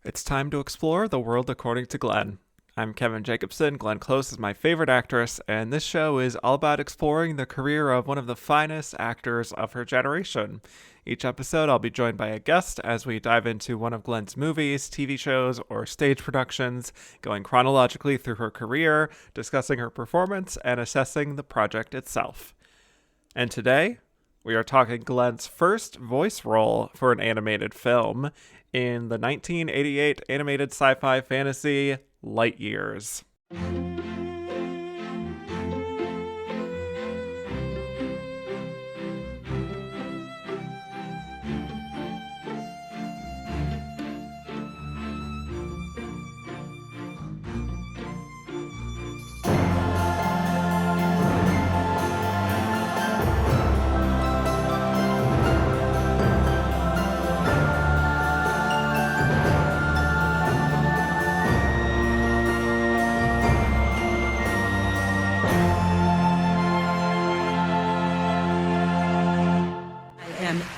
It's time to explore the world according to Glenn. I'm Kevin Jacobsen. Glenn Close is my favorite actress, and this show is all about exploring the career of one of the finest actors of her generation. Each episode, I'll be joined by a guest as we dive into one of Glenn's movies, TV shows, or stage productions, going chronologically through her career, discussing her performance, and assessing the project itself. And today, we are talking Glenn's first voice role for an animated film in the 1988 animated sci-fi fantasy Light Years.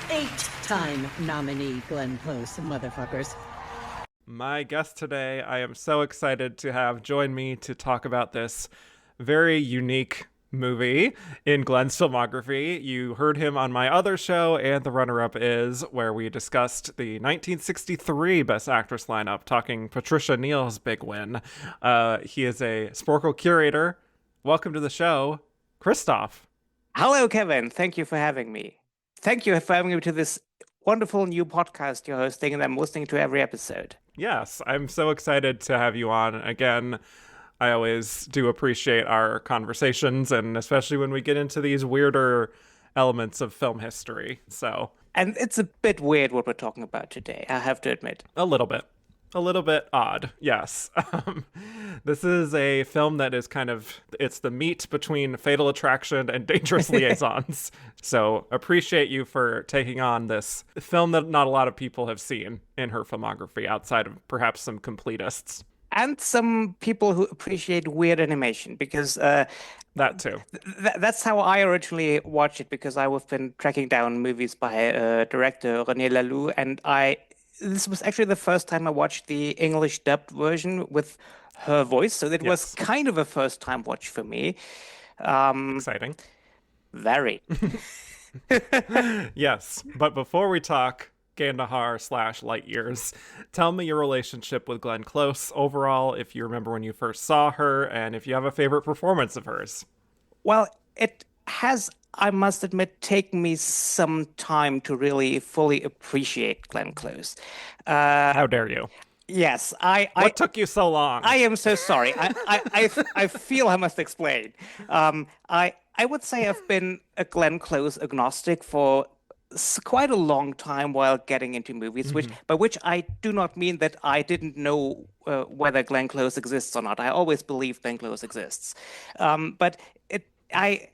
Eight-time nominee Glenn Close, motherfuckers. My guest today, I am so excited to have join me to talk about this very unique movie in Glenn's filmography. You heard him on my other show, and the runner-up is, where we discussed the 1963 Best Actress lineup, talking Patricia Neal's big win. He is a Sporcle curator. Welcome to the show, Christof. Hello, Kevin. Thank you for having me. Thank you for having me to this wonderful new podcast you're hosting, and I'm listening to every episode. Yes, I'm so excited to have you on again. I always do appreciate our conversations, and especially when we get into these weirder elements of film history. And it's a bit weird what we're talking about today, I have to admit. A little bit odd, yes. This is a film that is it's the meat between Fatal Attraction and Dangerous Liaisons. So appreciate you for taking on this film that not a lot of people have seen in her filmography, outside of perhaps some completists. And some people who appreciate weird animation, because that too. That's how I originally watched it, because I've been tracking down movies by director René Laloux, and this was actually the first time I watched the English dubbed version with her voice, so it was kind of a first time watch for me. Exciting. Very. Yes, but before we talk Gandahar / Light Years, tell me your relationship with Glenn Close overall, if you remember when you first saw her, and if you have a favorite performance of hers. Well, it has, I must admit, taken me some time to really fully appreciate Glenn Close. How dare you? Yes, What took you so long? I am so sorry. I feel I must explain. I would say I've been a Glenn Close agnostic for quite a long time while getting into movies, by which I do not mean that I didn't know whether Glenn Close exists or not. I always believe Glenn Close exists, but I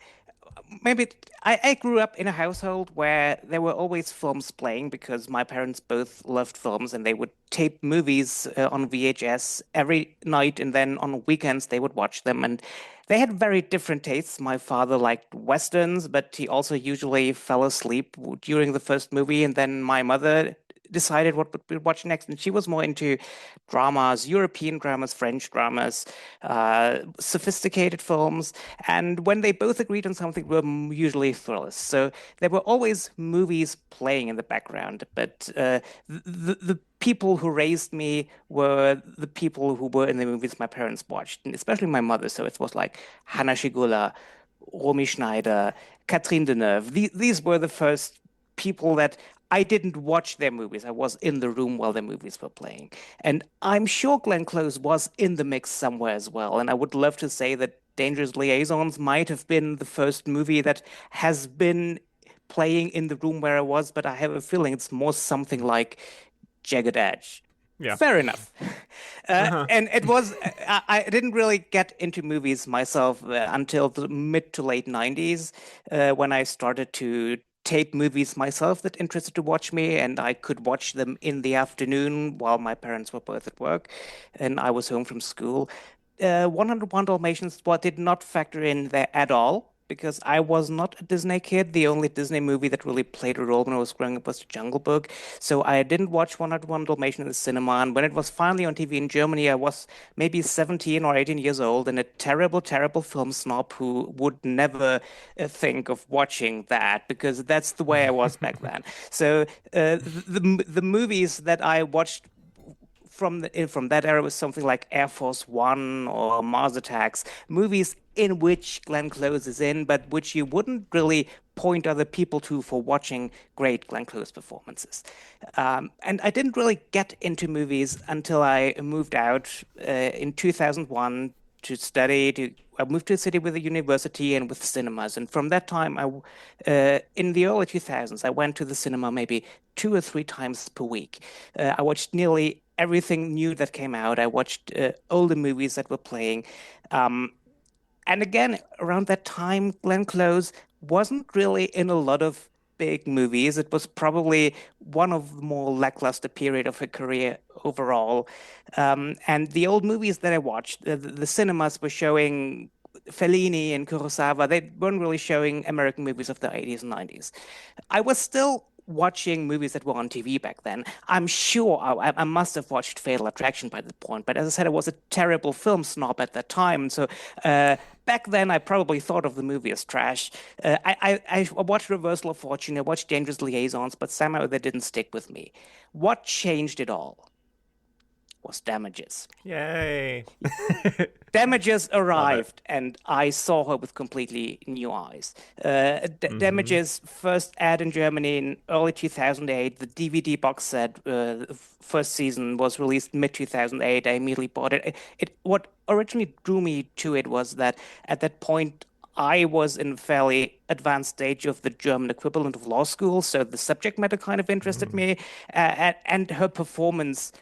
grew up in a household where there were always films playing, because my parents both loved films, and they would tape movies on VHS every night, and then on weekends they would watch them. And they had very different tastes. My father liked Westerns, but he also usually fell asleep during the first movie. And then my mother decided what we would watch next. And she was more into dramas, European dramas, French dramas, sophisticated films. And when they both agreed on something, were usually thrillers. So there were always movies playing in the background. But the people who raised me were the people who were in the movies my parents watched, and especially my mother. So it was like Hanna Schigula, Romy Schneider, Catherine Deneuve. These were the first people that I didn't watch their movies. I was in the room while their movies were playing. And I'm sure Glenn Close was in the mix somewhere as well. And I would love to say that Dangerous Liaisons might have been the first movie that has been playing in the room where I was, but I have a feeling it's more something like Jagged Edge. Yeah. Fair enough. And it was, I didn't really get into movies myself until the mid to late 90s, when I started to tape movies myself that interested to watch me, and I could watch them in the afternoon while my parents were both at work and I was home from school. 101 Dalmatians did not factor in there at all. because I was not a Disney kid. The only Disney movie that really played a role when I was growing up was The Jungle Book. So I didn't watch 101 Dalmatian in the cinema. And when it was finally on TV in Germany, I was maybe 17 or 18 years old and a terrible, terrible film snob who would never think of watching that because that's the way I was back then. So the movies that I watched from that era was something like Air Force One or Mars Attacks, movies in which Glenn Close is in, but which you wouldn't really point other people to for watching great Glenn Close performances. And I didn't really get into movies until I moved out in 2001 to study. I moved to a city with a university and with cinemas. And from that time, in the early 2000s, I went to the cinema maybe 2 or 3 times per week. I watched nearly everything new that came out. I watched older movies that were playing. And again, around that time, Glenn Close wasn't really in a lot of big movies. It was probably one of the more lackluster period of her career overall. And the old movies that I watched, the cinemas were showing Fellini and Kurosawa. They weren't really showing American movies of the 80s and 90s. I was still watching movies that were on TV back then. I'm sure I must have watched Fatal Attraction by that point, but as I said, I was a terrible film snob at that time. So back then, I probably thought of the movie as trash. I watched Reversal of Fortune, I watched Dangerous Liaisons, but somehow they didn't stick with me. What changed it all was Damages. Yay. Damages arrived, and I saw her with completely new eyes. Damages first aired in Germany in early 2008. The DVD box set, the first season, was released mid 2008. I immediately bought it. What originally drew me to it was that at that point, I was in a fairly advanced stage of the German equivalent of law school, so the subject matter kind of interested me, and her performance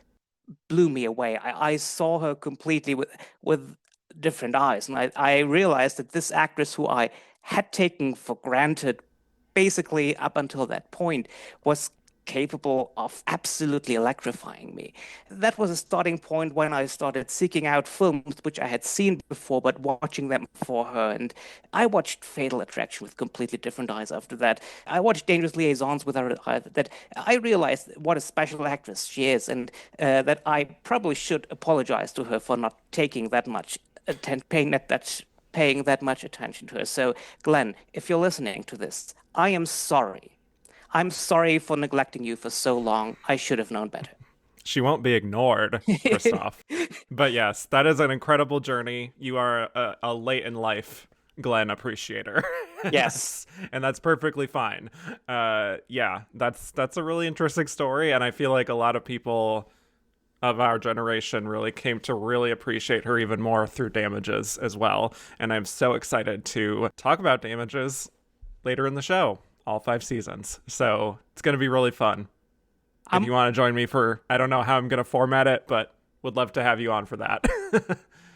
blew me away. I saw her completely with different eyes, and I realized that this actress, who I had taken for granted, basically up until that point, was capable of absolutely electrifying me. That was a starting point when I started seeking out films which I had seen before, but watching them for her. And I watched Fatal Attraction with completely different eyes after that. I watched Dangerous Liaisons with her, that I realized what a special actress she is, and that I probably should apologize to her for not taking that much paying that much attention to her. So, Glenn, if you're listening to this, I am sorry. I'm sorry for neglecting you for so long. I should have known better. She won't be ignored, Christof. But yes, that is an incredible journey. You are a late in life Glenn appreciator. Yes. And that's perfectly fine. Yeah, that's a really interesting story. And I feel like a lot of people of our generation really came to really appreciate her even more through Damages as well. And I'm so excited to talk about Damages later in the show. All 5 seasons. So it's going to be really fun. If you want to join me for, I don't know how I'm going to format it, but would love to have you on for that.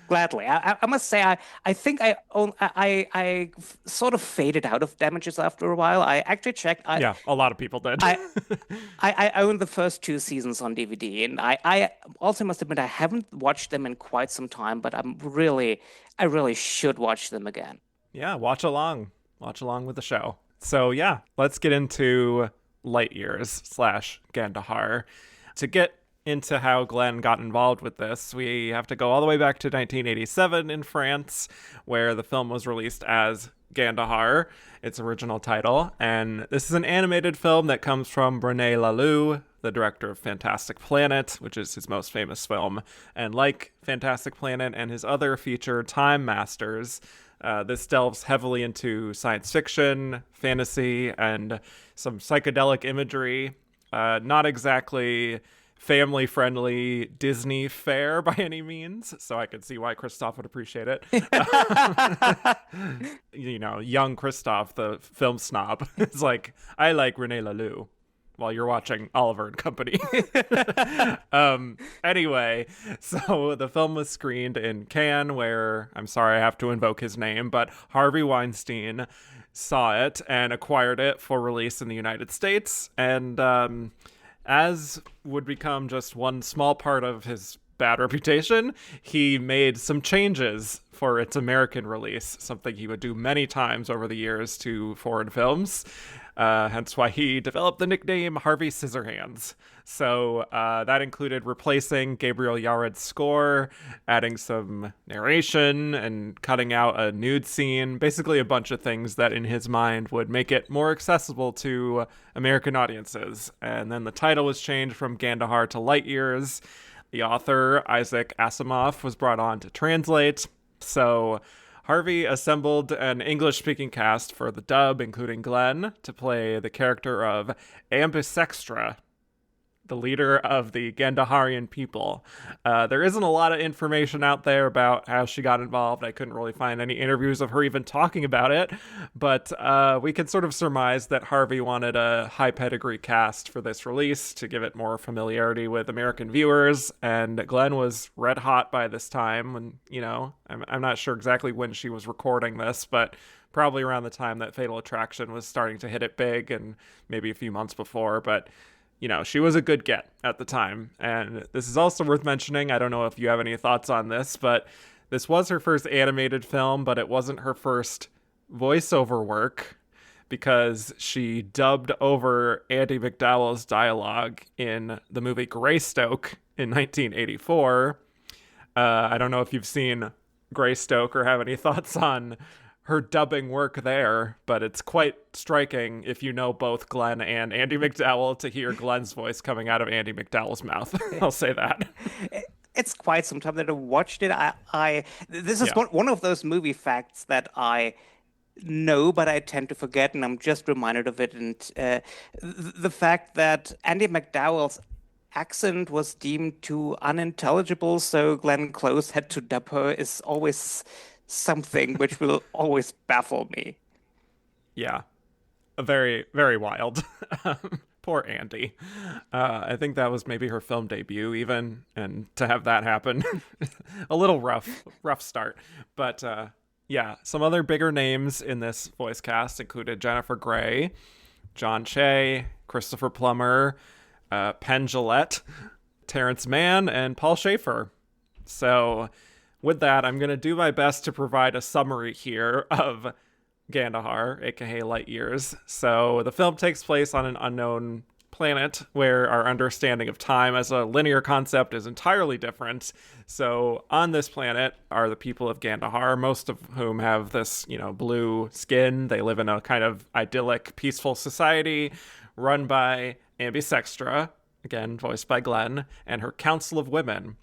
Gladly. I must say, I think I sort of faded out of Damages after a while. I actually checked. Yeah, a lot of people did. I own the first 2 seasons on DVD, and I also must admit I haven't watched them in quite some time, but I really should watch them again. Yeah, watch along with the show. So yeah, let's get into Light Years / Gandahar. To get into how Glenn got involved with this, we have to go all the way back to 1987 in France, where the film was released as Gandahar, its original title. And this is an animated film that comes from René Laloux, the director of Fantastic Planet, which is his most famous film. And like Fantastic Planet and his other feature, Time Masters, this delves heavily into science fiction, fantasy, and some psychedelic imagery. Not exactly family-friendly Disney fare by any means, so I could see why Christof would appreciate it. Young Christof, the film snob, is like, I like René Laloux, while you're watching Oliver and Company. Anyway, so the film was screened in Cannes, where, I'm sorry I have to invoke his name, but Harvey Weinstein saw it and acquired it for release in the United States. And as would become just one small part of his bad reputation, he made some changes for its American release, something he would do many times over the years to foreign films. Hence why he developed the nickname Harvey Scissorhands. So that included replacing Gabriel Yared's score, adding some narration, and cutting out a nude scene. Basically, a bunch of things that, in his mind, would make it more accessible to American audiences. And then the title was changed from Gandahar to Light Years. The author, Isaac Asimov, was brought on to translate. So Harvey assembled an English-speaking cast for the dub, including Glenn, to play the character of Ambisextra, the leader of the Gandaharian people. There isn't a lot of information out there about how she got involved. I couldn't really find any interviews of her even talking about it, but we can sort of surmise that Harvey wanted a high pedigree cast for this release to give it more familiarity with American viewers, and Glenn was red hot by this time, and, I'm not sure exactly when she was recording this, but probably around the time that Fatal Attraction was starting to hit it big, and maybe a few months before, but she was a good get at the time. And this is also worth mentioning. I don't know if you have any thoughts on this, but this was her first animated film, but it wasn't her first voiceover work because she dubbed over Andie MacDowell's dialogue in the movie Greystoke in 1984. I don't know if you've seen Greystoke or have any thoughts on her dubbing work there, but it's quite striking if you know both Glenn and Andie MacDowell to hear Glenn's voice coming out of Andie MacDowell's mouth. I'll say that. It's quite some time that I watched it. This is one of those movie facts that I know, but I tend to forget, and I'm just reminded of it. And the fact that Andie MacDowell's accent was deemed too unintelligible, so Glenn Close had to dub her is always something which will always baffle me. Yeah, very, very wild. Poor Andie. I think that was maybe her film debut even, and to have that happen, a little rough start. But yeah, some other bigger names in this voice cast included Jennifer Grey, John Che, Christopher Plummer, Penn Jillette, Terrence Mann, and Paul Schaefer. So with that, I'm going to do my best to provide a summary here of Gandahar, aka Light Years. So the film takes place on an unknown planet where our understanding of time as a linear concept is entirely different. So on this planet are the people of Gandahar, most of whom have this, blue skin. They live in a kind of idyllic, peaceful society run by Ambisextra, again, voiced by Glenn, and her Council of Women.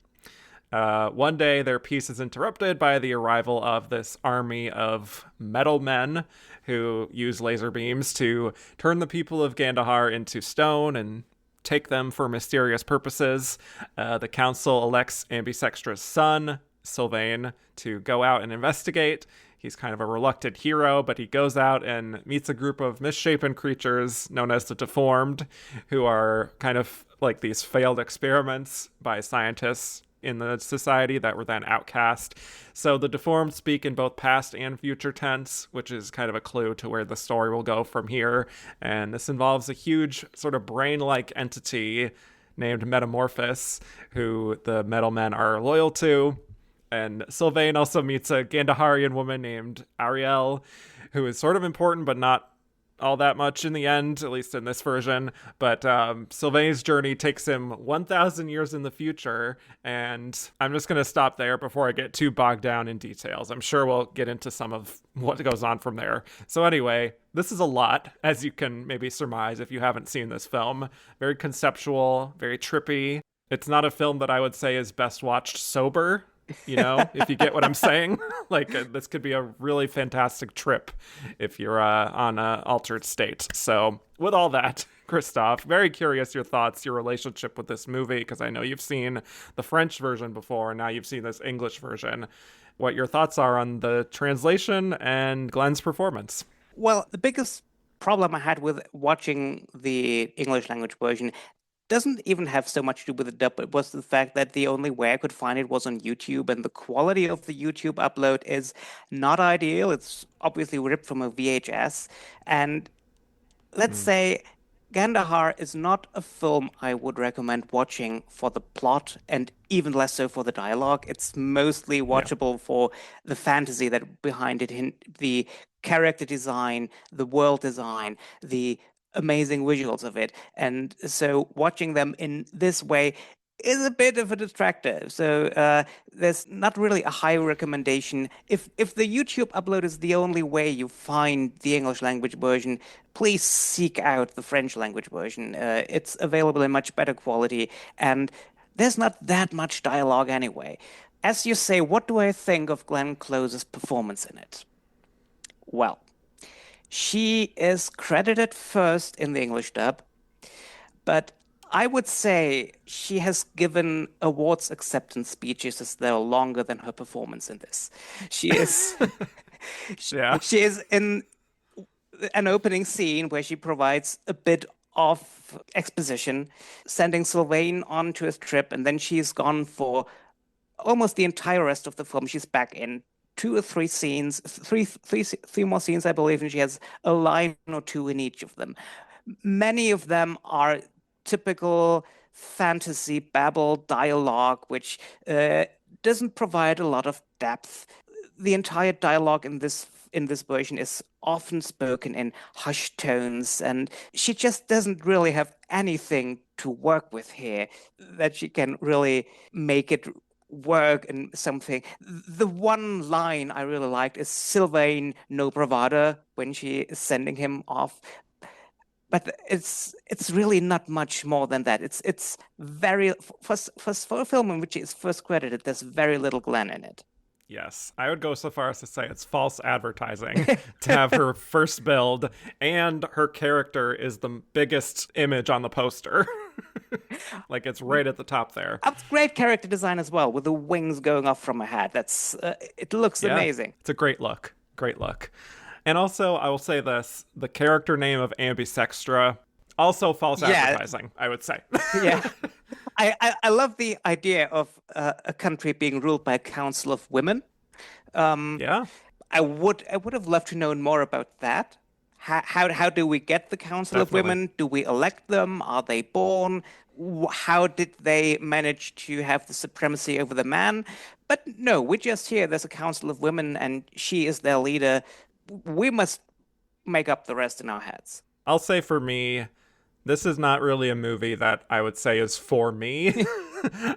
One day, their peace is interrupted by the arrival of this army of metal men who use laser beams to turn the people of Gandahar into stone and take them for mysterious purposes. The council elects Ambisextra's son, Sylvain, to go out and investigate. He's kind of a reluctant hero, but he goes out and meets a group of misshapen creatures known as the Deformed, who are kind of like these failed experiments by scientists in the society that were then outcast. So the Deformed speak in both past and future tense, which is kind of a clue to where the story will go from here. And this involves a huge sort of brain-like entity named Metamorphosis, who the metal men are loyal to. And Sylvain also meets a Gandaharian woman named Ariel, who is sort of important, but not all that much in the end, at least in this version. But Sylvain's journey takes him 1,000 years in the future, and I'm just going to stop there before I get too bogged down in details. I'm sure we'll get into some of what goes on from there. So anyway, this is a lot, as you can maybe surmise if you haven't seen this film. Very conceptual, very trippy. It's not a film that I would say is best watched sober, if you get what I'm saying. This could be a really fantastic trip if you're on an altered state. So with all that, Christof, very curious your thoughts, your relationship with this movie, because I know you've seen the French version before, and now you've seen this English version. What your thoughts are on the translation and Glenn's performance? Well, the biggest problem I had with watching the English language version doesn't even have so much to do with the dub. It was the fact that the only way I could find it was on YouTube, and the quality of the YouTube upload is not ideal. It's obviously ripped from a VHS. And let's say Gandahar is not a film I would recommend watching for the plot and even less so for the dialogue. It's mostly Yeah. watchable for the fantasy that behind it, the character design, the world design, the amazing visuals of it. And so watching them in this way is a bit of a distractor. So there's not really a high recommendation. If the YouTube upload is the only way you find the English language version, please seek out the French language version. It's available in much better quality, and there's not that much dialogue anyway. As you say, what do I think of Glenn Close's performance in it? Well, she is credited first in the English dub, but I would say she has given awards acceptance speeches that are longer than her performance in this. She is Yeah. she is in an opening scene where she provides a bit of exposition, sending Sylvain on to his trip, and then she's gone for almost the entire rest of the film. She's back in two or three scenes, three more scenes, I believe, and she has a line or two in each of them. Many of them are typical fantasy babble dialogue, which doesn't provide a lot of depth. The entire dialogue in this version is often spoken in hushed tones, and she just doesn't really have anything to work with here that she can really make it work in something. The one line I really liked is Sylvain no bravada when she is sending him off. But it's really not much more than that. It's very for a film in which it's first credited, there's very little Glenn in it. Yes, I would go so far as to say it's false advertising to have her first build and her character is the biggest image on the poster. Like it's right at the top there. That's great character design as well, with the wings going off from her head. That's it looks Yeah, amazing. it's a great look. Great look. And also, I will say this, the character name of Ambisextra, also false advertising, I would say. Yeah. I love the idea of a country being ruled by a council of women. Yeah, I would have loved to know more about that. How do we get the council of definitely. women? Do we elect them? Are they born? How did they manage to have the supremacy over the man? But no, we just hear there's a council of women and she is their leader. We must make up the rest in our heads. I'll say for me, this is not really a movie that I would say is for me.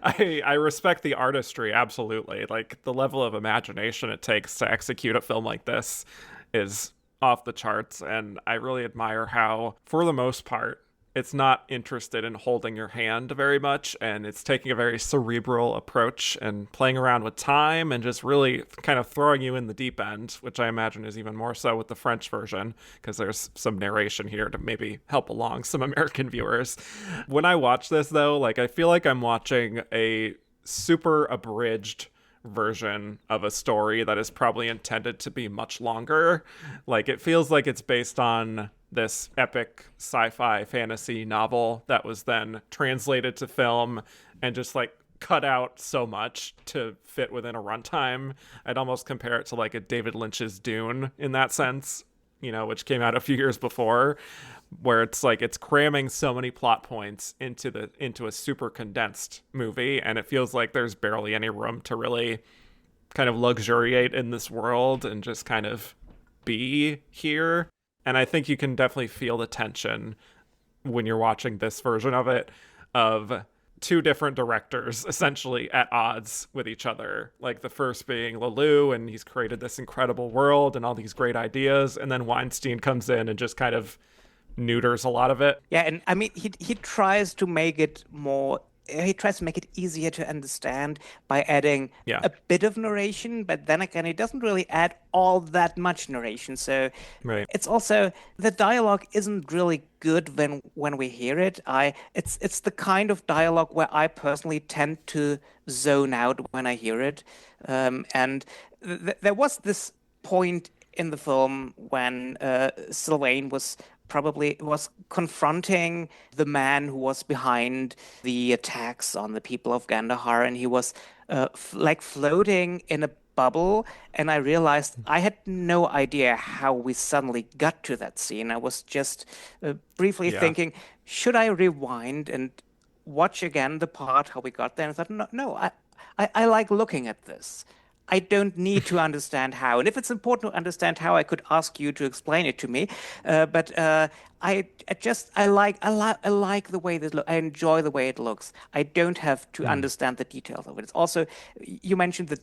I respect the artistry, absolutely. Like the level of imagination it takes to execute a film like this is off the charts, and I really admire how, for the most part, it's not interested in holding your hand very much, and it's taking a very cerebral approach and playing around with time and just really kind of throwing you in the deep end, which I imagine is even more so with the French version, because there's some narration here to maybe help along some American viewers. When I watch this, though, like I feel like I'm watching a super abridged version of a story that is probably intended to be much longer. Like it feels like it's based on this epic sci-fi fantasy novel that was then translated to film and just like cut out so much to fit within a runtime. I'd almost compare it to like a David Lynch's Dune in that sense, you know, which came out a few years before, where it's like it's cramming so many plot points into a super condensed movie, and it feels like there's barely any room to really kind of luxuriate in this world and just kind of be here. And I think you can definitely feel the tension when you're watching this version of it, of two different directors essentially at odds with each other. Like the first being Lelouch, and he's created this incredible world and all these great ideas, and then Weinstein comes in and just kind of neuters a lot of it. Yeah, and I mean he tries to make it more he tries to make it easier to understand by adding Yeah. a bit of narration, but then again, he doesn't really add all that much narration. So Right. it's also the dialogue isn't really good when we hear it. It's the kind of dialogue where I personally tend to zone out when I hear it. And there was this point in the film when Sylvain was confronting the man who was behind the attacks on the people of Gandahar, and he was like floating in a bubble, and I realized I had no idea how we suddenly got to that scene. I was just briefly Yeah. thinking, should I rewind and watch again the part how we got there? And I thought, no, no, I like looking at this. I don't need to understand how. And if it's important to understand how, I could ask you to explain it to me. But I like the way this look. I enjoy the way it looks. I don't have to understand the details of it. It's also, you mentioned the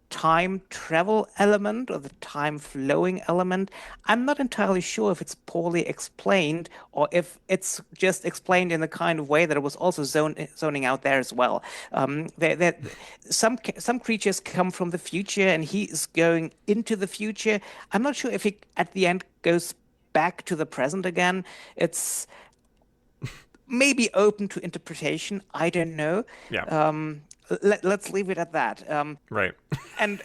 time travel element or the time flowing element. I'm not entirely sure if it's poorly explained or if it's just explained in the kind of way that it was also zoning out there as well. Some creatures come from the future and he is going into the future. I'm not sure if he at the end goes back to the present again. It's maybe open to interpretation. I don't know. Yeah. Let's leave it at that. Right. And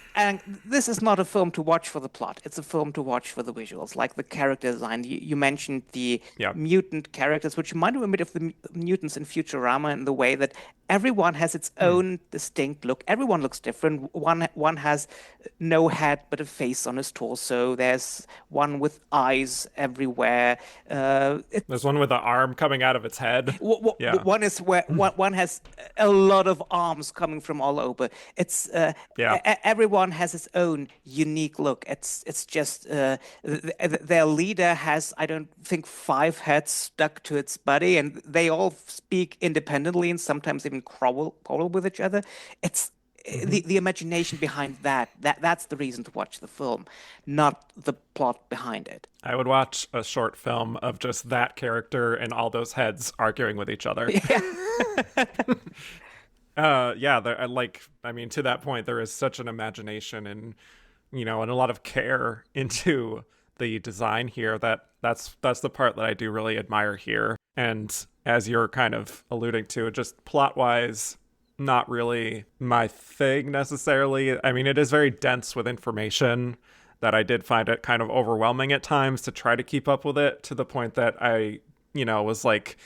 this is not a film to watch for the plot. It's a film to watch for the visuals, like the character design. You mentioned the Yeah. mutant characters, which remind me a bit of the mutants in Futurama in the way that everyone has its own distinct look. Everyone looks different. One has no head but a face on his torso. There's one with eyes everywhere. There's one with an arm coming out of its head. Yeah. One is where one has a lot of arms coming from all over. It's Yeah. everyone has its own unique look. It's just their leader has, I don't think, 5 heads stuck to its body, and they all speak independently and sometimes even quarrel with each other. It's the imagination behind that's the reason to watch the film, not the plot behind it. I would watch a short film of just that character and all those heads arguing with each other. Yeah, I mean, to that point, there is such an imagination and, and a lot of care into the design here that's the part that I do really admire here. And as you're kind of alluding to, just plot-wise, not really my thing necessarily. I mean, it is very dense with information that I did find it kind of overwhelming at times to try to keep up with it, to the point that I, was like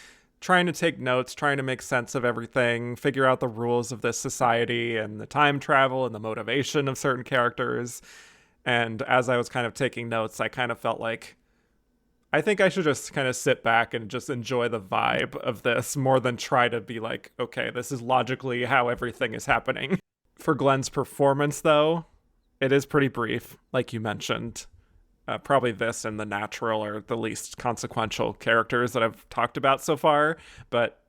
trying to take notes, trying to make sense of everything, figure out the rules of this society and the time travel and the motivation of certain characters. And as I was kind of taking notes, I kind of felt like I think I should just kind of sit back and just enjoy the vibe of this more than try to be like, okay, this is logically how everything is happening. For Glenn's performance, though, it is pretty brief, like you mentioned. Probably this and the natural are the least consequential characters that I've talked about so far. But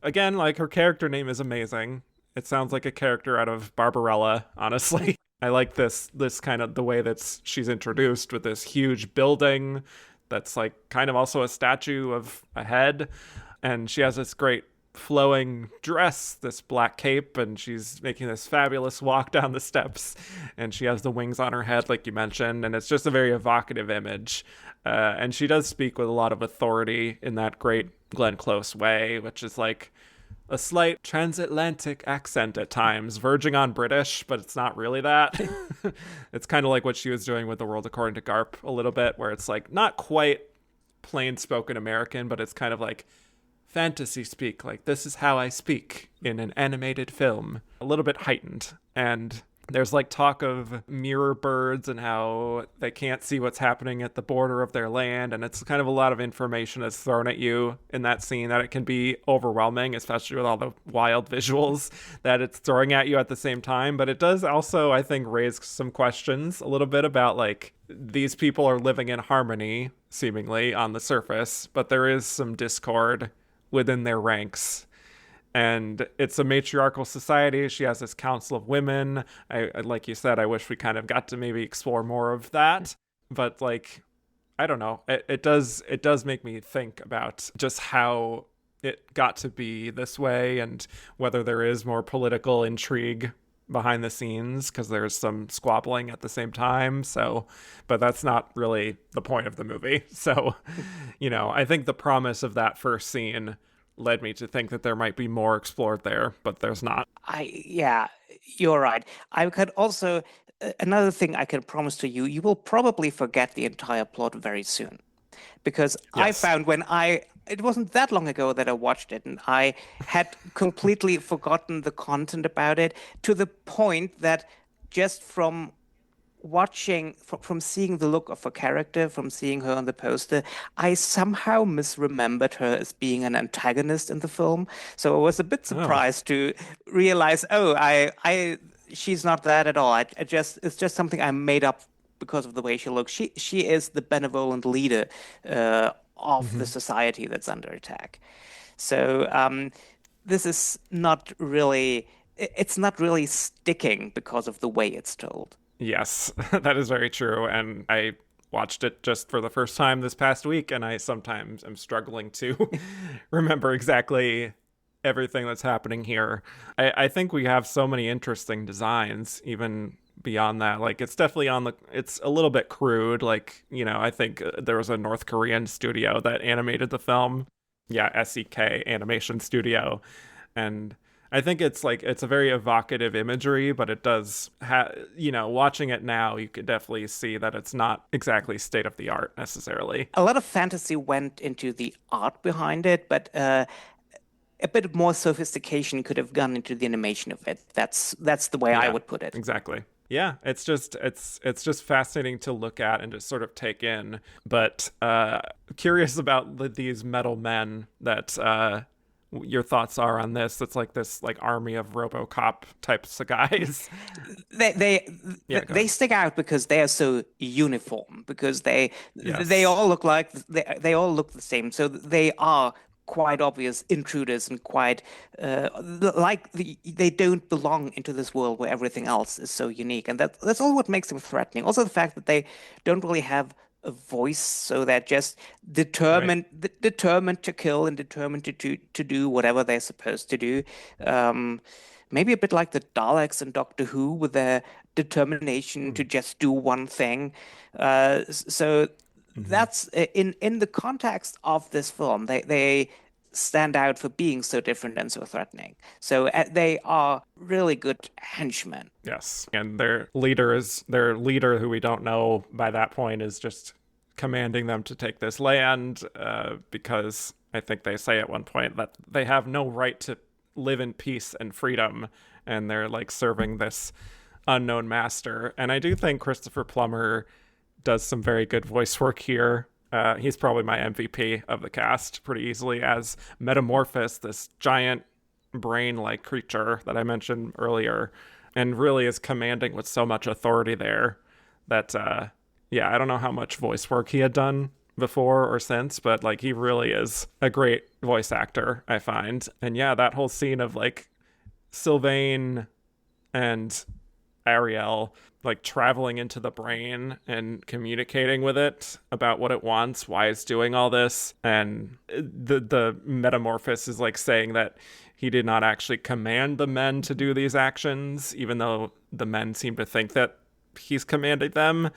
again, like, her character name is amazing. It sounds like a character out of Barbarella, honestly. I like this kind of the way that she's introduced with this huge building that's like kind of also a statue of a head. And she has this great flowing dress, this black cape, and she's making this fabulous walk down the steps, and she has the wings on her head like you mentioned, and it's just a very evocative image, and she does speak with a lot of authority in that great Glenn Close way, which is like a slight transatlantic accent at times, verging on British, but it's not really that. It's kind of like what she was doing with The World According to Garp a little bit, where it's like not quite plain spoken American, but it's kind of like fantasy speak, like this is how I speak in an animated film, a little bit heightened. And there's like talk of mirror birds and how they can't see what's happening at the border of their land, and it's kind of a lot of information that's thrown at you in that scene that it can be overwhelming, especially with all the wild visuals that it's throwing at you at the same time. But it does also, I think, raise some questions a little bit about like these people are living in harmony seemingly on the surface, but there is some discord within their ranks. And it's a matriarchal society. She has this council of women. I like you said, I wish we kind of got to maybe explore more of that. But like, I don't know. It does make me think about just how it got to be this way and whether there is more political intrigue behind the scenes, because there's some squabbling at the same time. So, but that's not really the point of the movie. So, I think the promise of that first scene led me to think that there might be more explored there, but there's not. Yeah, you're right. I could also, another thing I can promise to you, you will probably forget the entire plot very soon. Because I Yes. found it wasn't that long ago that I watched it, and I had completely forgotten the content about it, to the point that just from from seeing the look of a character, from seeing her on the poster, I somehow misremembered her as being an antagonist in the film. So I was a bit Oh. surprised to realize, oh, she's not that at all. It's just something I made up because of the way she looks. She is the benevolent leader of the Hmm. society that's under attack. So this is not really, it's not really sticking because of the way it's told. Yes, that is very true. And I watched it just for the first time this past week, and I sometimes am struggling to remember exactly everything that's happening here. I think we have so many interesting designs, even beyond that. Like, it's definitely it's a little bit crude. Like, I think there was a North Korean studio that animated the film. Yeah, SEK Animation Studio. And I think it's a very evocative imagery, but it does watching it now, you could definitely see that it's not exactly state of the art necessarily. A lot of fantasy went into the art behind it, but a bit more sophistication could have gone into the animation of it. That's the way I Yeah, would put it. exactly. Yeah, it's just fascinating to look at and to sort of take in. But curious about these metal men that your thoughts are on this. That's like this like army of RoboCop types of guys. They they Yeah, go they ahead. stick out because they are so uniform, because they Yes. all look like they all look the same. So they are quite obvious intruders and quite they don't belong into this world where everything else is so unique. And that's all what makes them threatening. Also the fact that they don't really have a voice, so they're just Right. determined to kill and determined to do whatever they're supposed to do. Um, Maybe a bit like the Daleks in Doctor Who, with their determination to just do one thing. So Mm-hmm. that's in the context of this film, they stand out for being so different and so threatening. So they are really good henchmen. Yes. And their leader, who we don't know by that point, is just commanding them to take this land because I think they say at one point that they have no right to live in peace and freedom, and they're like serving this unknown master. And I do think Christopher Plummer does some very good voice work here. He's probably my MVP of the cast pretty easily as Metamorphosis, this giant brain like creature that I mentioned earlier, and really is commanding with so much authority there that, yeah, I don't know how much voice work he had done before or since, but like he really is a great voice actor, I find. And yeah, that whole scene of like Sylvain and Ariel like traveling into the brain and communicating with it about what it wants, why it's doing all this, and the metamorphosis is like saying that he did not actually command the men to do these actions, even though the men seem to think that he's commanding them.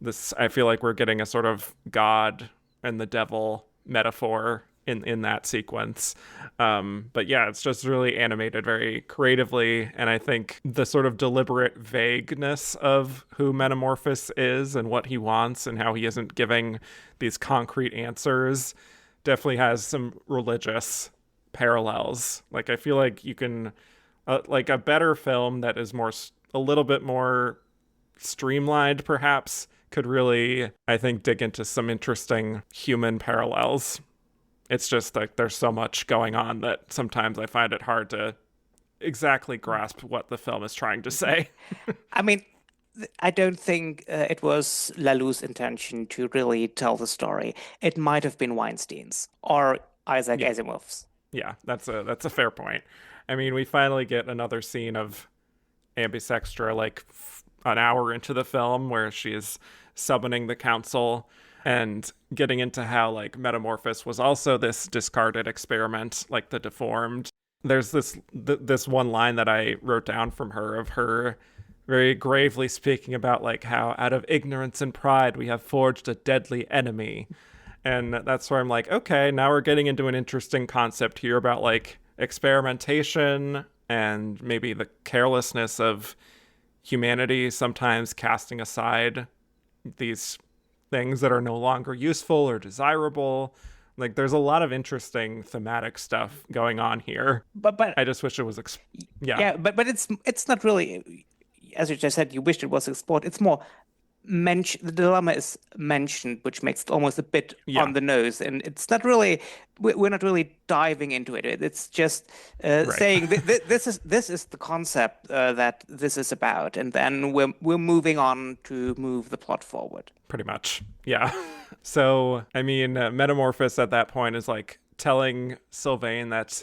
This, I feel like we're getting a sort of God and the devil metaphor in that sequence. But yeah, it's just really animated very creatively, and I think the sort of deliberate vagueness of who Metamorphosis is and what he wants and how he isn't giving these concrete answers definitely has some religious parallels. Like I feel like you can like a better film that is more a little bit more streamlined perhaps could really, I think, dig into some interesting human parallels. It's just like there's so much going on that sometimes I find it hard to exactly grasp what the film is trying to say. I mean, I don't think it was Lalou's intention to really tell the story. It might have been Weinstein's or Isaac Yeah. Asimov's. Yeah, that's a fair point. I mean, we finally get another scene of Ambisextra like an hour into the film where she is summoning the council and getting into how like Metamorphosis was also this discarded experiment, like the deformed. There's this one line that I wrote down from her of her very gravely speaking about like how out of ignorance and pride we have forged a deadly enemy. And that's where I'm like, okay, now we're getting into an interesting concept here about like experimentation and maybe the carelessness of humanity sometimes casting aside these things that are no longer useful or desirable. Like there's a lot of interesting thematic stuff going on here. But I just wish it was yeah. yeah, but it's not really. as you just said, you wished it was explored. It's more the dilemma is mentioned, which makes it almost a bit Yeah, on the nose, and it's not really we're not really diving into it. It's just right. saying this is the concept that this is about, and then we're moving on to move the plot forward. Pretty much. Yeah. So, I mean, Metamorphosis at that point is like telling Sylvain that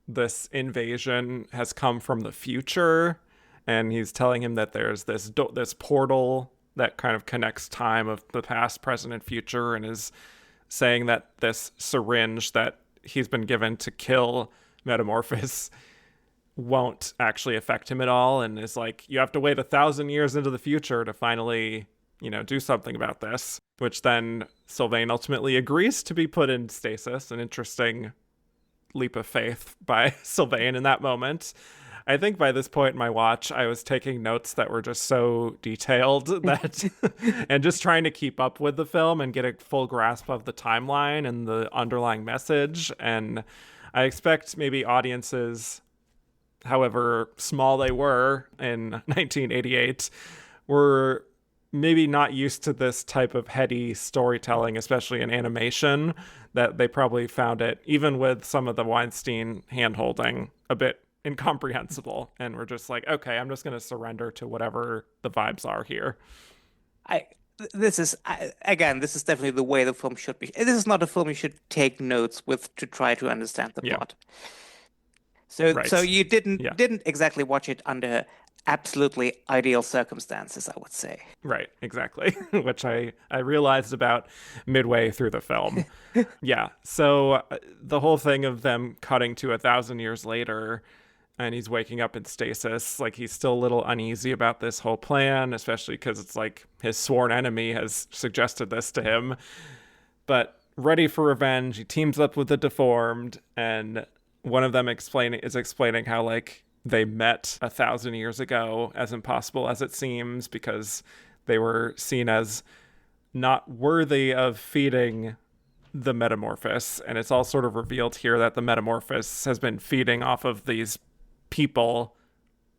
this invasion has come from the future, and he's telling him that there's this portal that kind of connects time of the past, present, and future, and is saying that this syringe that he's been given to kill Metamorphosis won't actually affect him at all, and is like, you have to wait 1,000 years into the future to finally, do something about this. Which then Sylvain ultimately agrees to be put in stasis. An interesting leap of faith by Sylvain in that moment. I think by this point in my watch, I was taking notes that were just so detailed that, and just trying to keep up with the film and get a full grasp of the timeline and the underlying message. And I expect maybe audiences, however small they were in 1988, were maybe not used to this type of heady storytelling, especially in animation, that they probably found it, even with some of the Weinstein hand-holding, a bit incomprehensible. And we're just like, okay, I'm just going to surrender to whatever the vibes are here. I Again, this is definitely the way the film should be. This is not a film you should take notes with to try to understand the Yeah, plot. So right. you didn't Yeah, didn't exactly watch it under absolutely ideal circumstances, I would say. right, exactly. Which I realized about midway through the film. Yeah, so the whole thing of them cutting to 1,000 years later, and he's waking up in stasis, like he's still a little uneasy about this whole plan, especially because it's like his sworn enemy has suggested this to him. But ready for revenge, he teams up with the Deformed, and one of them is explaining how like they met 1,000 years ago, as impossible as it seems, because they were seen as not worthy of feeding the Metamorphosis. And it's all sort of revealed here that the Metamorphosis has been feeding off of these people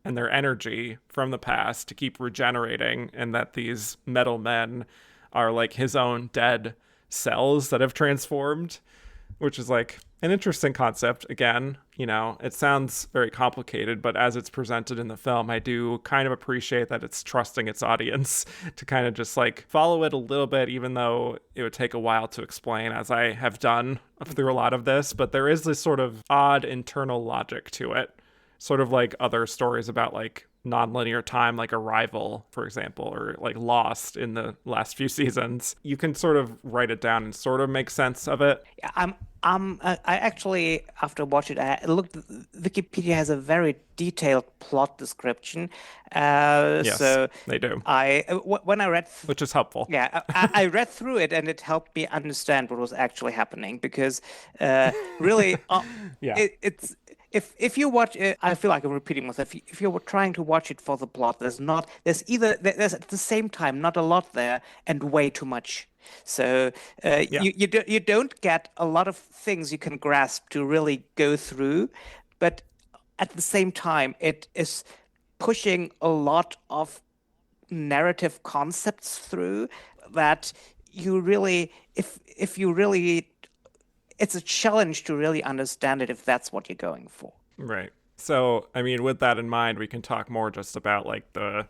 and their energy from the past to keep regenerating, and that these metal men are like his own dead cells that have transformed, which is like an interesting concept. Again, it sounds very complicated, but as it's presented in the film, I do kind of appreciate that it's trusting its audience to kind of just like follow it a little bit, even though it would take a while to explain, as I have done through a lot of this. But there is this sort of odd internal logic to it, sort of like other stories about like nonlinear time, like Arrival, for example, or like Lost in the last few seasons. You can sort of write it down and sort of make sense of it. Yeah, I actually, after watching it, I looked. Wikipedia has a very detailed plot description. Yes, So they do, when I read, which is helpful. yeah, I read through it, and it helped me understand what was actually happening because, really, Yeah. it's. If you watch it, I feel like I'm repeating myself. If you're trying to watch it for the plot, there's at the same time not a lot there and way too much. So Yeah. you don't get a lot of things you can grasp to really go through, but at the same time, it is pushing a lot of narrative concepts through that you really, if you really, it's a challenge to really understand it if that's what you're going for. Right. So, I mean, with that in mind, we can talk more just about like the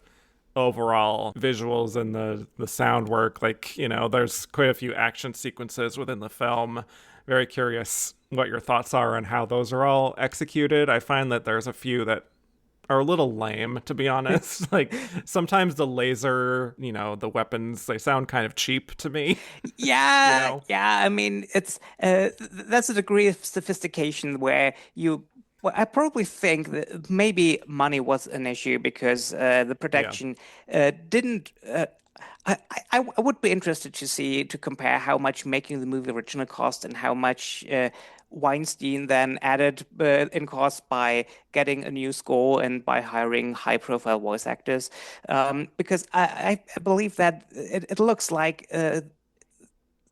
overall visuals and the sound work. Like, there's quite a few action sequences within the film. Very curious what your thoughts are on how those are all executed. I find that there's a few that are a little lame, to be honest. Like sometimes the laser, the weapons, they sound kind of cheap to me. Yeah, yeah. I mean, it's that's a degree of sophistication where you. Well, I probably think that maybe money was an issue because the Yeah. production didn't. I would be interested to compare how much making the movie original cost and how much Weinstein then added in cost by getting a new score and by hiring high-profile voice actors. Because I believe that it looks like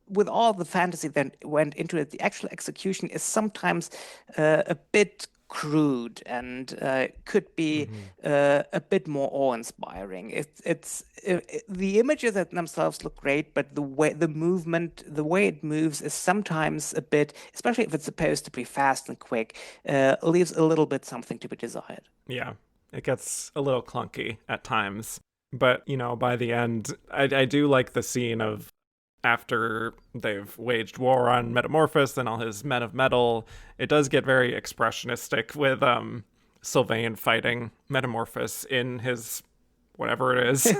with all the fantasy that went into it, the actual execution is sometimes a bit crude and could be Hmm. a bit more awe-inspiring. The images themselves look great, but the movement, the way it moves is sometimes a bit, especially if it's supposed to be fast and quick, leaves a little bit something to be desired. Yeah, it gets a little clunky at times. But, by the end, I do like the scene of after they've waged war on Metamorphosis and all his men of metal. It does get very expressionistic with Sylvain fighting Metamorphosis in his whatever it is.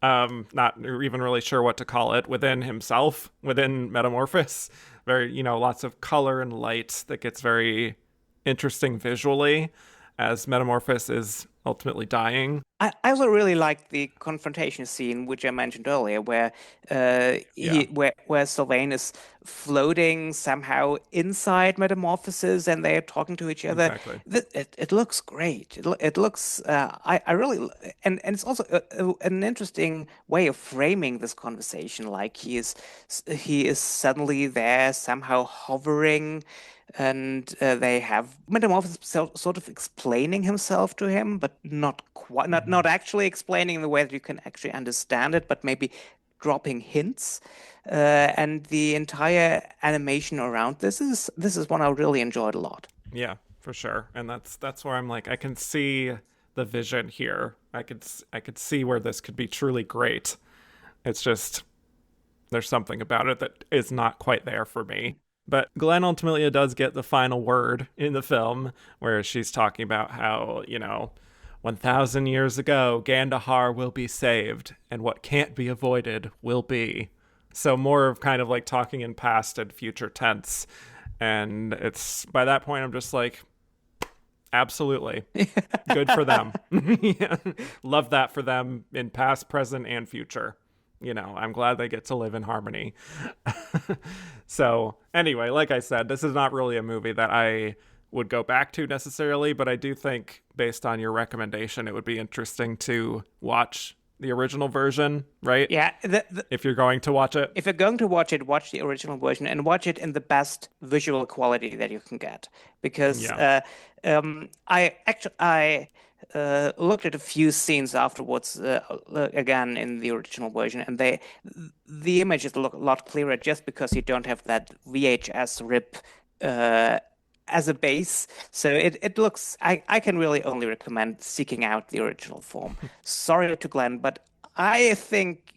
Not even really sure what to call it, within himself, within Metamorphosis. Very, lots of color and light that gets very interesting visually as Metamorphosis is ultimately dying. I also really like the confrontation scene, which I mentioned earlier, where Yeah, where Sylvain is floating somehow inside Metamorphosis, and they are talking to each other. exactly. It looks great. It looks I really and it's also an interesting way of framing this conversation. Like he is suddenly there, somehow hovering, and they have Metamorphosis sort of explaining himself to him, but not quite, not Hmm. actually explaining in the way that you can actually understand it, but maybe dropping hints. And the entire animation around this is one I really enjoyed a lot. Yeah, for sure. And that's where I'm like, I can see the vision here. I could see where this could be truly great. It's just there's something about it that is not quite there for me. But Glenn ultimately does get the final word in the film, where she's talking about how, 1,000 years ago, Gandahar will be saved, and what can't be avoided will be. So more of kind of like talking in past and future tense. And it's by that point, I'm just like, absolutely. Good for them. Yeah. Love that for them in past, present, and future. I'm glad they get to live in harmony. So, anyway, like I said, this is not really a movie that I would go back to necessarily, but I do think, based on your recommendation, it would be interesting to watch the original version, right? Yeah, If you're going to watch it. if you're going to watch it, watch the original version and watch it in the best visual quality that you can get. Because Yeah. I looked at a few scenes afterwards again in the original version, and the images look a lot clearer just because you don't have that VHS rip uh, as a base. So it looks. I can really only recommend seeking out the original form. Sorry to Glenn, but I think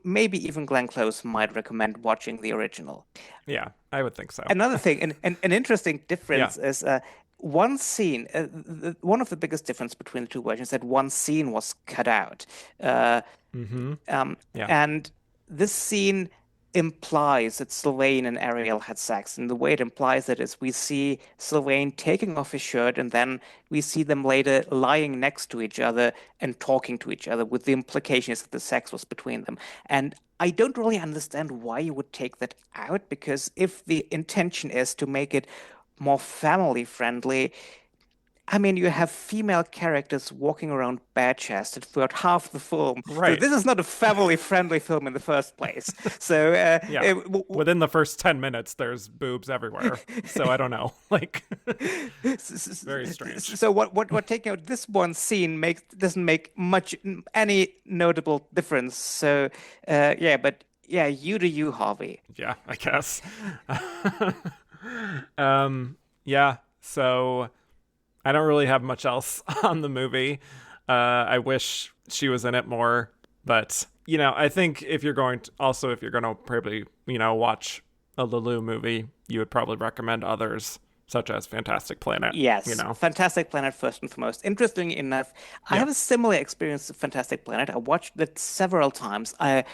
maybe even Glenn Close might recommend watching the original. Yeah, I would think so. Another thing, an interesting Yeah. difference is one scene. One of the biggest difference between the two versions is that one scene was cut out. Uh, Mm-hmm. Yeah. and this scene implies that Sylvain and Ariel had sex. And the way it implies it is we see Sylvain taking off his shirt, and then we see them later lying next to each other and talking to each other, with the implications that the sex was between them. And I don't really understand why you would take that out, because if the intention is to make it more family friendly, I mean, you have female characters walking around bare-chested throughout half the film. So Right. this is not a family-friendly film in the first place. So Yeah. Within the first 10 minutes, there's boobs everywhere. So I don't know. Like, very strange. so what taking out this one scene makes doesn't make much any notable difference. So yeah, but yeah, you do you, Harvey. Yeah, I guess. Yeah. So I don't really have much else on the movie. I wish she was in it more, but I think if you're going to probably, watch a Lulu movie, you would probably recommend others such as Fantastic Planet, Yes, Fantastic Planet first and foremost. Interestingly enough, I Yeah. have a similar experience with Fantastic Planet. I watched it several times. I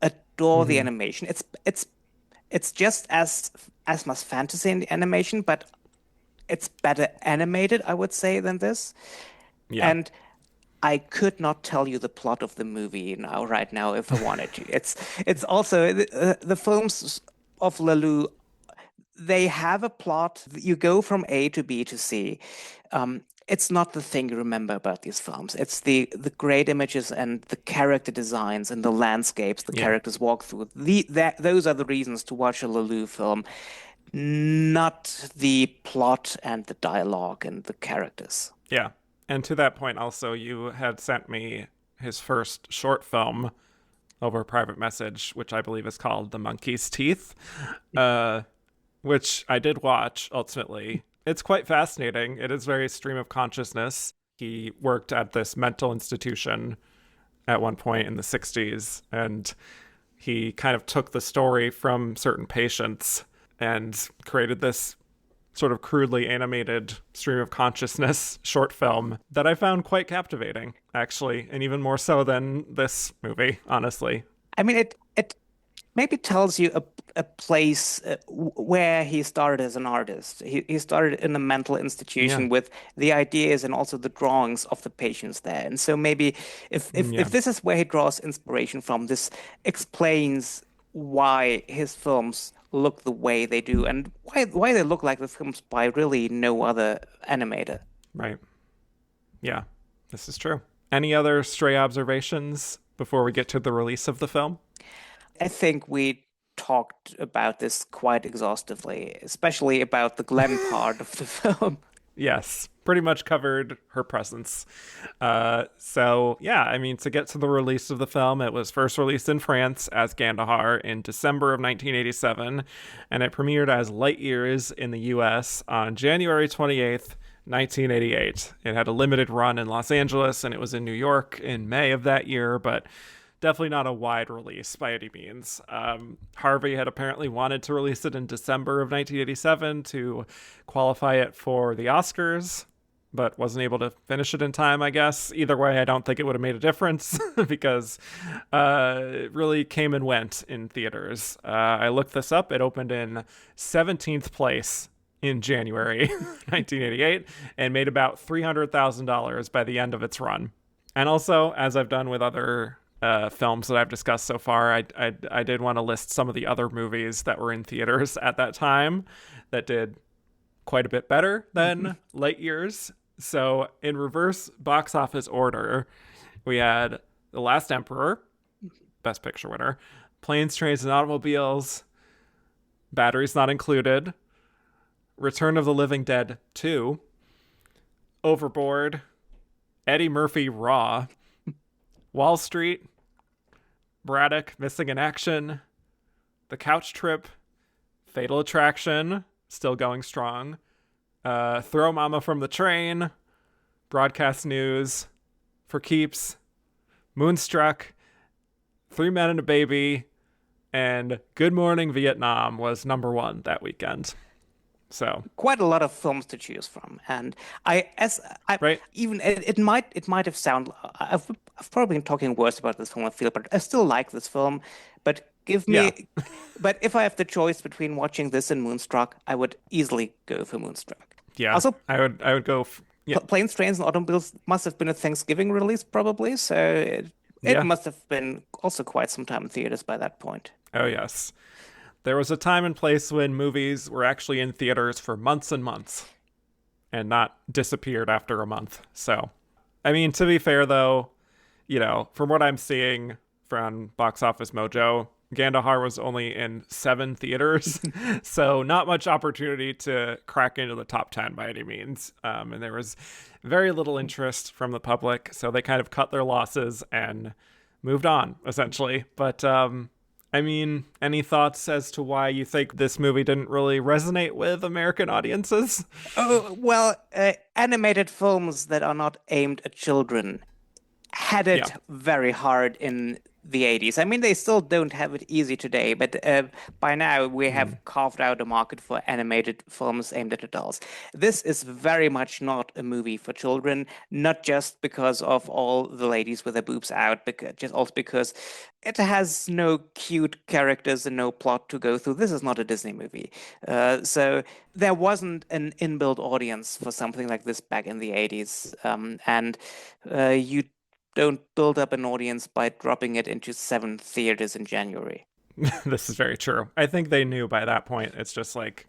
adore the Hmm. animation. It's just as much fantasy in the animation, but it's better animated, I would say, than this. Yeah. And I could not tell you the plot of the movie right now if I wanted to. It's also the films of Leloup, they have a plot. You go from A to B to C. It's not the thing you remember about these films. It's the great images and the character designs and the landscapes the Yeah. characters walk through. Those are the reasons to watch a Leloup film. Not the plot and the dialogue and the characters. Yeah. And to that point, also, you had sent me his first short film over a private message, which I believe is called The Monkey's Teeth, uh, which I did watch ultimately. It's quite fascinating. It is very stream of consciousness. He worked at this mental institution at one point in the 60s, and he kind of took the story from certain patients and created this sort of crudely animated stream of consciousness short film that I found quite captivating, actually, and even more so than this movie, honestly. I mean, it maybe tells you a place where he started as an artist. He started in a mental Yeah, institution with the ideas and also the drawings of the patients there. And so maybe if yeah, this is where he draws inspiration from, this explains why his films look the way they do and why they look like the films by really no other animator. right. Yeah, this is true. Any other stray observations before we get to the release of the film? I think we talked about this quite exhaustively, especially about the Glenn part of the film. Yes, pretty much covered her presence. So, yeah, I mean, to get to the release of the film, it was first released in France as Gandahar in December of 1987, and it premiered as Light Years in the US on January 28th, 1988. It had a limited run in Los Angeles, and it was in New York in May of that year, but definitely not a wide release by any means. Harvey had apparently wanted to release it in December of 1987 to qualify it for the Oscars, but wasn't able to finish it in time, I guess. Either way, I don't think it would have made a difference because it really came and went in theaters. I looked this up. It opened in 17th place in January 1988 and made about $300,000 by the end of its run. And also, as I've done with other films that I've discussed so far, I did want to list some of the other movies that were in theaters at that time that did quite a bit better than Light Years. So, in reverse box office order, we had The Last Emperor, Best Picture winner, Planes, Trains, and Automobiles, Batteries Not Included, Return of the Living Dead 2, Overboard, Eddie Murphy Raw, Wall Street, Braddock Missing in Action, The Couch Trip, Fatal Attraction, still going strong, Throw Mama from the Train, Broadcast News, For Keeps, Moonstruck, Three Men and a Baby, and Good Morning Vietnam was number one that weekend. So, Quite a lot of films to choose from, and I right? even it might have sound I've probably been talking worse about this film I feel, but I still like this film. But give Yeah. me, but if I have the choice between watching this and Moonstruck, I would easily go for Moonstruck. Yeah. Also, I would go yeah. Planes, Trains, and Automobiles must have been a Thanksgiving release, probably, so it Yeah. must have been also quite some time in theaters by that point. Oh yes. There was a time and place when movies were actually in theaters for months and months and not disappeared after a month. So, I mean, to be fair though, from what I'm seeing from Box Office Mojo, Gandahar was only in 7 theaters, so not much opportunity to crack into the top 10 by any means. And there was very little interest from the public, so they kind of cut their losses and moved on, essentially. But I mean, any thoughts as to why you think this movie didn't really resonate with American audiences? Oh, well, animated films that are not aimed at children had Yeah. it very hard in the 80s. I mean, they still don't have it easy today, but by now we have carved out a market for animated films aimed at adults. This is very much not a movie for children, not just because of all the ladies with their boobs out, but just also because it has no cute characters and no plot to go through. This is not a Disney movie. So there wasn't an inbuilt audience for something like this back in the 80s. And you don't build up an audience by dropping it into 7 theaters in January. This is very true. I think they knew by that point. It's just like,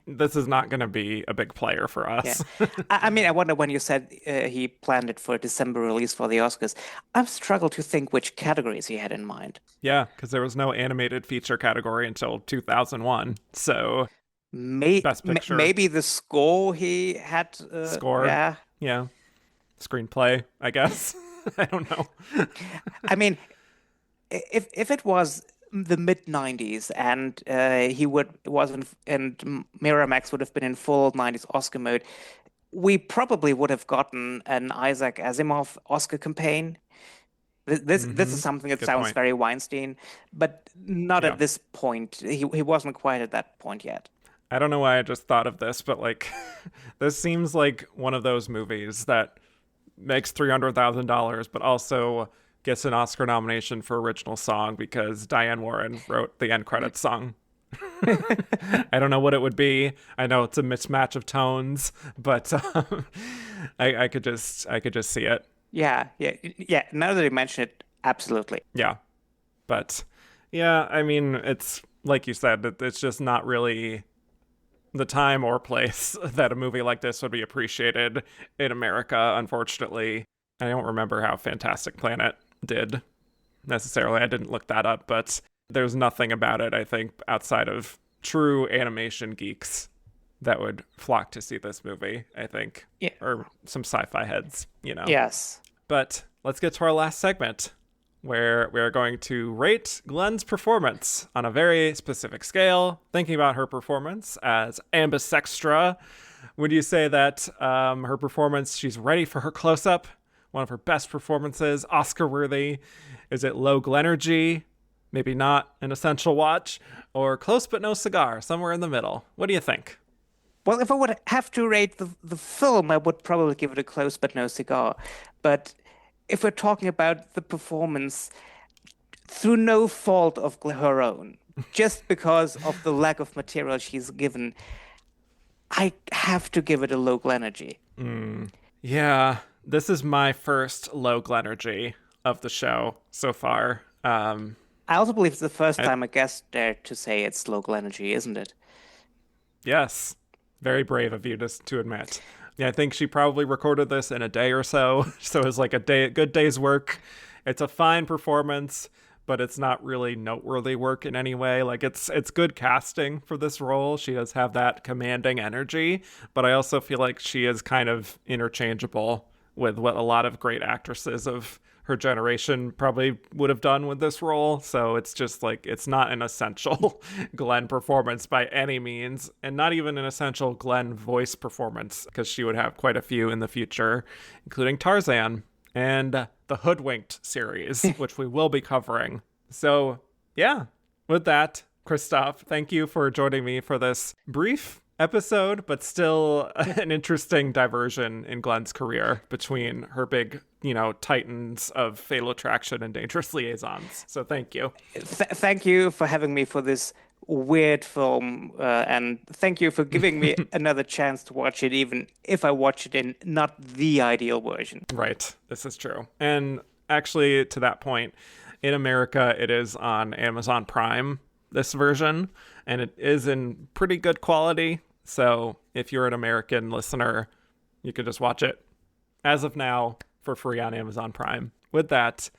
this is not going to be a big player for Yeah. us. I mean, I wonder when you said he planned it for a December release for the Oscars. I've struggled to think which categories he had in mind. Yeah, because there was no animated feature category until 2001. So, Best Picture. Maybe the score he had. Score. Yeah. Yeah. Screenplay, I guess. I don't know. I mean, if it was the mid 90s and he was in, and Miramax would have been in full 90s Oscar mode, we probably would have gotten an Isaac Asimov Oscar campaign. This is something that Good sounds point. very Weinstein, but not Yeah. at this point. He wasn't quite at that point yet. I don't know why I just thought of this, but like, this seems like one of those movies that makes $300,000, but also gets an Oscar nomination for original song because Diane Warren wrote the end credits song. I don't know what it would be. I know it's a mismatch of tones, but I could just see it. Yeah. Now that you mention it, absolutely. Yeah, but yeah, I mean, it's like you said, it's just not really the time or place that a movie like this would be appreciated in America, unfortunately. I don't remember how Fantastic Planet did necessarily. I didn't look that up, but there's nothing about it, I think, outside of true animation geeks that would flock to see this movie, I think. Yeah. Or some sci-fi heads, you know. Yes. But let's get to our last segment, where we're going to rate Glenn's performance on a very specific scale, thinking about her performance as ambisextra. Would you say that her performance, she's ready for her close-up, one of her best performances, Oscar-worthy? Is it low Glenergy? Maybe not an essential watch? Or close but no cigar, somewhere in the middle? What do you think? Well, if I would have to rate the film, I would probably give it a close but no cigar. But if we're talking about the performance through no fault of her own, just because of the lack of material she's given, I have to give it a low Glenergy. Yeah, this is my first low Glenergy of the show so far. I also believe it's the first time a guest dared to say it's low Glenergy, isn't it? Yes. Very brave of you to admit. Yeah, I think she probably recorded this in a day or so. So it was like a good day's work. It's a fine performance, but it's not really noteworthy work in any way. Like it's good casting for this role. She does have that commanding energy, but I also feel like she is kind of interchangeable with what a lot of great actresses of her generation probably would have done with this role. So it's just like, it's not an essential Glenn performance by any means, and not even an essential Glenn voice performance, because she would have quite a few in the future, including Tarzan and the Hoodwinked series, which we will be covering. So yeah, with that, Christof, thank you for joining me for this brief episode, but still an interesting diversion in Glenn's career between her big, titans of Fatal Attraction and Dangerous Liaisons. So thank you. Thank you for having me for this weird film, and thank you for giving me another chance to watch it, even if I watch it in not the ideal version. Right. This is true. And actually, to that point, in America, it is on Amazon Prime, this version, and it is in pretty good quality. So if you're an American listener, you could just watch it as of now for free on Amazon Prime. With that,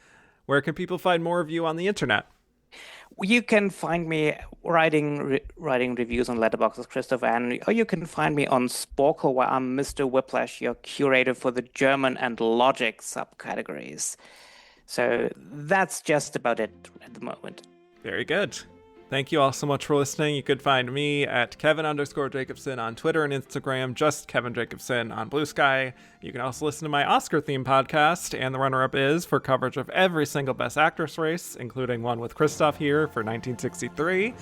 where can people find more of you on the internet? You can find me writing reviews on Letterboxd as Christof, or you can find me on Sporcle, where I'm Mr. Whiplash, your curator for the German and Logic subcategories. So that's just about it at the moment. Very good. Thank you all so much for listening. You could find me at Kevin_Jacobsen on Twitter and Instagram, just Kevin Jacobsen on Blue Sky. You can also listen to my Oscar-themed podcast, And the Runner-Up Is, for coverage of every single Best Actress race, including one with Christof here for 1963.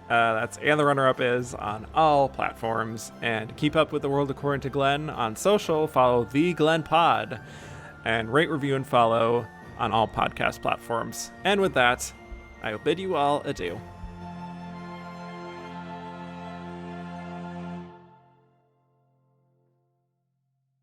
That's And the Runner-Up Is on all platforms. And keep up with the world according to Glenn on social. Follow The Glenn Pod. And rate, review, and follow on all podcast platforms. And with that, I will bid you all adieu.